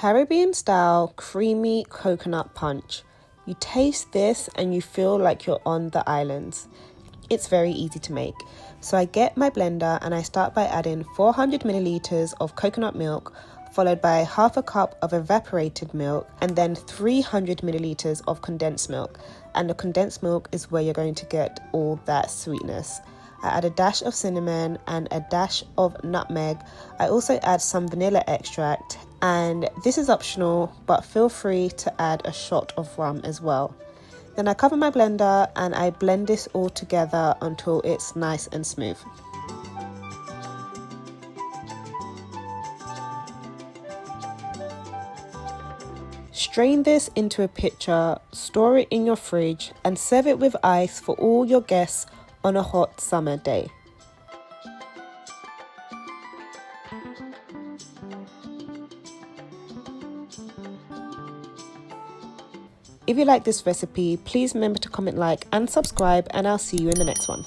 Caribbean style creamy coconut punch. You taste this and you feel like you're on the islands. It's very easy to make. So I get my blender and I start by adding 400 milliliters of coconut milk, followed by half a cup of evaporated milk, and then 300 milliliters of condensed milk. And the condensed milk is where you're going to get all that sweetness. I add a dash of cinnamon and a dash of nutmeg. I also add some vanilla extract, and this is optional, but feel free to add a shot of rum as well. Then I cover my blender and I blend this all together until it's nice and smooth. Strain this into a pitcher, store it in your fridge, and serve it with ice for all your guests on a hot summer day. If you like this recipe, please remember to comment, like, and subscribe, and I'll see you in the next one.